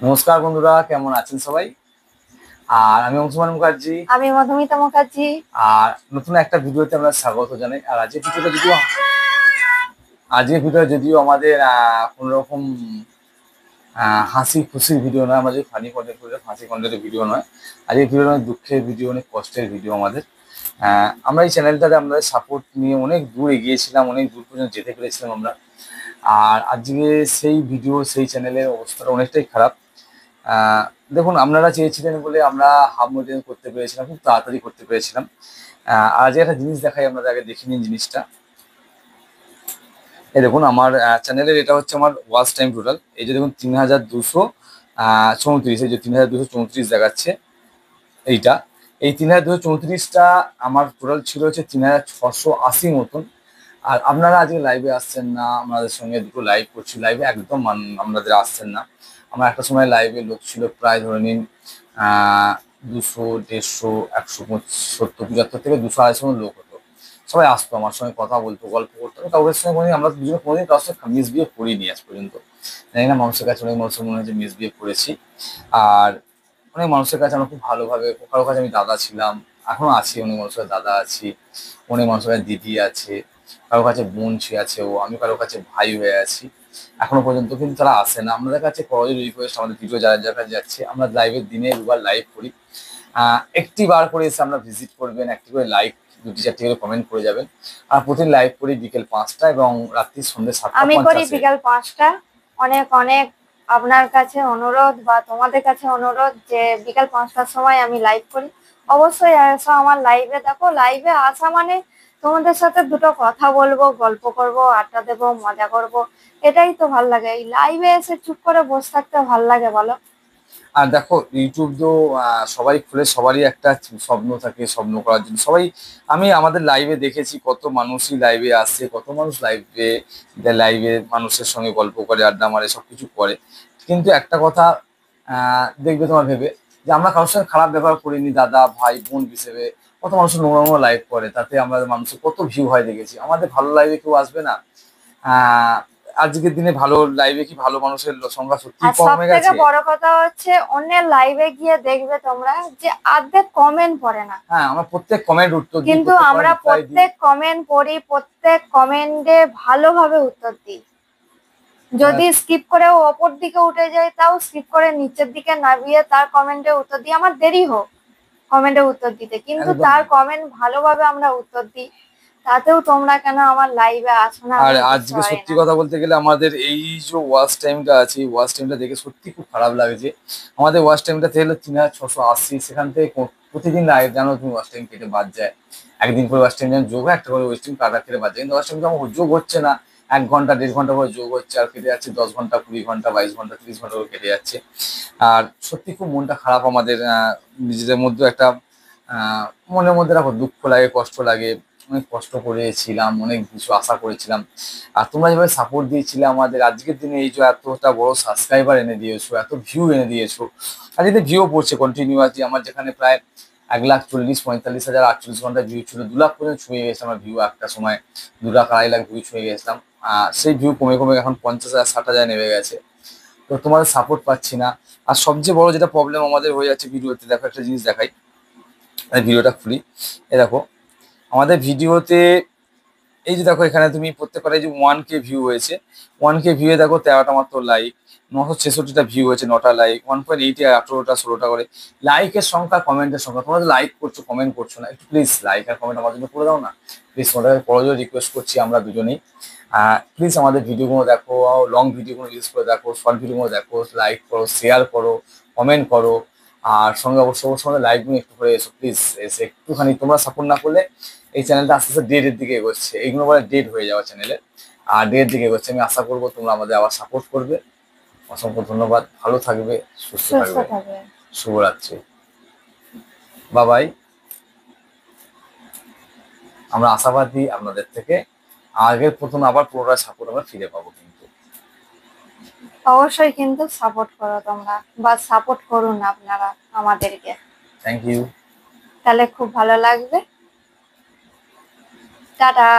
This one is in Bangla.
নমস্কার বন্ধুরা, কেমন আছেন সবাই? আর আমি অংশুমান মুখার্জি। আমি মধুমিতা মুখার্জি। আর নতুন একটা ভিডিওতে আমরা স্বাগত জানাই। আর আজকের ভিডিও যদিও আমাদের কোনো রকম হাসি খুশির ভিডিও নয়, আমরা যদি ফানি কন্টেন্ট করে হাসি কন্টেন্টের ভিডিও নয়। আজকের ভিডিও অনেক দুঃখের ভিডিও, অনেক কষ্টের ভিডিও আমাদের। আমরা এই চ্যানেলটাতে আমাদের সাপোর্ট নিয়ে অনেক দূর এগিয়েছিলাম, অনেক দূর পর্যন্ত যেতে পেরেছিলাম আমরা। আর আজকে সেই ভিডিও, সেই চ্যানেলের অবস্থাটা অনেকটাই খারাপ। আহ দেখুন, আপনারা চেয়েছিলেন বলে আমরা হাফ মডেল করতে পেরেছিলাম, খুব তাড়াতাড়ি করতে পেরেছিলাম। আর যে একটা জিনিস দেখাই, আপনাদের আগে দেখে নিন জিনিসটা। এই দেখুন আমার চ্যানেলের এটা হচ্ছে আমার ওয়াচ টাইম টোটাল। এই যে দেখুন 3234, এই যে 3234 দেখাচ্ছে এইটা। এই 3234টা আমার টোটাল ছিল হচ্ছে 3680 মতন। আর আপনারা আজকে লাইভে আসছেন না, আমাদের সঙ্গে দুটো লাইভ করছি, লাইভে একদম আপনাদের আসছেন না। আমার একটা সময় লাইভে লোক ছিল প্রায় ধরে নিন 200, 150, 170, 75 থেকে 200, 250 লোক হতো। সবাই আসতো আমার সঙ্গে, কথা বলতো, গল্প করতো। আমি কাউকে সঙ্গে কোনোদিন, আমরা দুজনে কোনোদিন কারোর সঙ্গে মিসবিহেভ করিনি আজ পর্যন্ত। জানি না, মানুষের কাছে অনেক মানুষের মনে হয় যে মিসবিহেভ করেছি। আর অনেক মানুষের কাছে আমরা খুব ভালোভাবে, কারোর কাছে আমি দাদা ছিলাম, এখনো আছি, অনেক মানুষের কাছে দাদা আছি, অনেক মানুষের কাছে দিদি আছে, কারোর কাছে বোন আছে, আমি কারোর কাছে ভাই হয়ে আছি এখনো পর্যন্ত। কিন্তু তারা আসে না আমাদের কাছে। করজোড়ে রিকোয়েস্ট, আমাদের ভিডিও যারা যার কাছে যাচ্ছে, আমরা লাইভের দিনে দুবার লাইভ করি। একটি বার করে এসে আমরা ভিজিট করবেন, একটি করে লাইক, 2টি 4টি করে কমেন্ট করে যাবেন। আর প্রতিদিন লাইভ করি বিকেল 5টা এবং রাত্রি সন্ধ্যে সাতটা আমি করি পঞ্চাশে বিকাল 5টা। অনেক অনেক আপনার কাছে অনুরোধ বা তোমাদের কাছে অনুরোধ যে বিকাল 5টার সময় আমি লাইভ করি। অবশ্যই আসো আমার লাইভে। দেখো, লাইভে আসা মানে তোমাদের সাথে দুটো কথা বলবো, গল্প করব, আড্ডা দেবো, মজা করব। এটাই তো ভাল লাগে। এই লাইভে এসে চুপ করে বসে থাকতে ভাল লাগে বলো? আর দেখো, ইউটিউব তো সবাই খুলে, সবারই একটা স্বপ্ন থাকে, স্বপ্ন করার জন্য সবাই। আমি আমাদের লাইভে দেখেছি কত মানুষই লাইভে আসে, কত মানুষ লাইভে লাইভে মানুষের সঙ্গে গল্প করে, আড্ডা মারে, সবকিছু করে। কিন্তু একটা কথা দেখবে তোমার ভেবে, যে আমরা কারোর সঙ্গে খারাপ ব্যবহার করিনি, দাদা ভাই বোন হিসেবে। কত মানুষ নোংরা নোংরা লাইভ করে, তাতে আমরা মানুষের কত ভিউ হয় দেখেছি। আমাদের ভালো লাইভে কেউ আসবে না? আহ আজকের দিনে ভালো লাইভে কি ভালো মানুষের সংখ্যা সত্যি আর সব কমে থেকে গেছে? বড় কথা হচ্ছে, অন্যের লাইভে গিয়ে দেখবে তোমরা যে অর্ধেক কমেন্ট পড়ে না। হ্যাঁ, আমরা প্রত্যেক কমেন্ট উত্তর দিই, কিন্তু প্রত্যেক কমেন্ট আমরা রিপ্লাই দিই। প্রত্যেক কমেন্ট পড়ি, প্রত্যেক কমেন্টে ভালোভাবে উত্তর দিই। আহ, যদি স্কিপ করেও অপর দিকে উঠে যায়, তাও স্কিপ করে নিচের দিকে নামিয়ে তার কমেন্টে উত্তর দিই। আমার দেরি হোক কমেন্টে উত্তর দিতে, কিন্তু একদম। তার কমেন্ট ভালোভাবে আমরা উত্তর দিই। তাতেও তোমরা কেন আমার লাইভে আসো না, আর আমি বুঝতে আজকে পারি সত্যি না। কথা বলতে গেলে, আমাদের এই যে ওয়াচ টাইমটা আছে, এই ওয়াচ টাইমটা দেখে সত্যি খুব খারাপ লাগছে। আমাদের ওয়াচ টাইমটা হলো 3680, সেখান থেকে প্রতিদিন লাইভ জানো তুমি ওয়াচ টাইম কেটে বাদ যায়। একদিন করে ওয়াচ টাইম যেন যোগ হয়, একটা করে ওয়াচ টাইম কাটা কেটে বাদ যায়, কিন্তু ওয়াচ টাইম তো আমার যোগ হচ্ছে না। 1 ঘন্টা 1.5 ঘন্টা করে যোগ হচ্ছে, আর কেটে যাচ্ছে 10 ঘন্টা, 20 ঘন্টা, 22 ঘন্টা, 30 ঘন্টা করে কেটে যাচ্ছে। আর সত্যি খুব মনটা খারাপ আমাদের। নিজেদের মধ্যে একটা আহ মনের মধ্যে রাখো দুঃখ লাগে, কষ্ট লাগে। অনেক কষ্ট করেছিলাম, অনেক কিছু আশা করেছিলাম। আর তোমরা যেভাবে সাপোর্ট দিয়েছিলে আমাদের, আজকের দিনে এই যে এতটা বড় সাবস্ক্রাইবার এনে দিয়েছো, এত ভিউ এনে দিয়েছো। আর যদি ভিউ পড়ছে কন্টিনিউয়াসলি, আমার যেখানে প্রায় 1,40,45,000 48 ঘন্টা ভিউ ছিল, 2 লাখ পর্যন্ত ছুঁয়ে গেছে আমার ভিউ একটা সময়। 2 লাখ 2.5 লাখ ভিউ ছুঁয়ে গেছিলাম। সেই ভিউ কমে কমে এখন 50,000 60,000 নেমে গেছে। তো তোমাদের সাপোর্ট পাচ্ছি না। আর সবচেয়ে বড় যেটা প্রবলেম আমাদের হয়ে যাচ্ছে ভিডিওতে, দেখো একটা জিনিস দেখাই। আমি ভিডিওটা খুলি। এ দেখো আমাদের ভিডিওতে, এই যে দেখো এখানে তুমি প্রত্যেকটা, এই যে 1K ভিউ হয়েছে, 1K ভিউয়ে দেখো 13টা মাত্র লাইক, 966টা ভিউ হয়েছে, 9টা লাইক, 1.8-এ 18টা 16টা করে লাইকের সংখ্যা, কমেন্টের সংখ্যা। তোমরা লাইক করছো, কমেন্ট করছো না, একটু প্লিজ লাইক আর কমেন্ট আমার জন্য করে দাও না। প্লিজ তোমাদের পরজোর রিকোয়েস্ট করছি আমরা দুজনেই। প্লিজ আমাদের ভিডিওগুলো দেখো, লং ভিডিওগুলো ইউজ করে দেখো, শর্ট ভিডিওগুলো দেখো, লাইক করো, শেয়ার করো, কমেন্ট করো। আর সঙ্গে অবশ্যই অবশ্যই আমাদের লাইভগুলো একটু করে এসো প্লিজ। এসে একটুখানি তোমরা সাপোর্ট না করলে এই চ্যানেলটা আস্তে আস্তে ডেড এর দিকে এগোচ্ছে, এইগুলো বলে ডেড হয়ে যাওয়া চ্যানেলে। আর ডেড দিকে এগোচ্ছে। আমি আশা করবো তোমরা আমাদের আবার সাপোর্ট করবে। অসংখ্য ধন্যবাদ। ভালো থাকবে, সুস্থ সুস্থ থাকবে। থাকবে। শুভরাত্রি। বাবাই। আমরা আশাবাদী আপনাদের থেকে আগের প্রথম আবার পুনরায় সাপোর্ট আমরা ফিরে পাবো কিন্তু। অবশ্যই কিন্তু সাপোর্ট করো তোমরা, বা সাপোর্ট করুন আপনারা আমাদেরকে। Thank you. তাহলে খুব ভালো লাগবে। টাটা।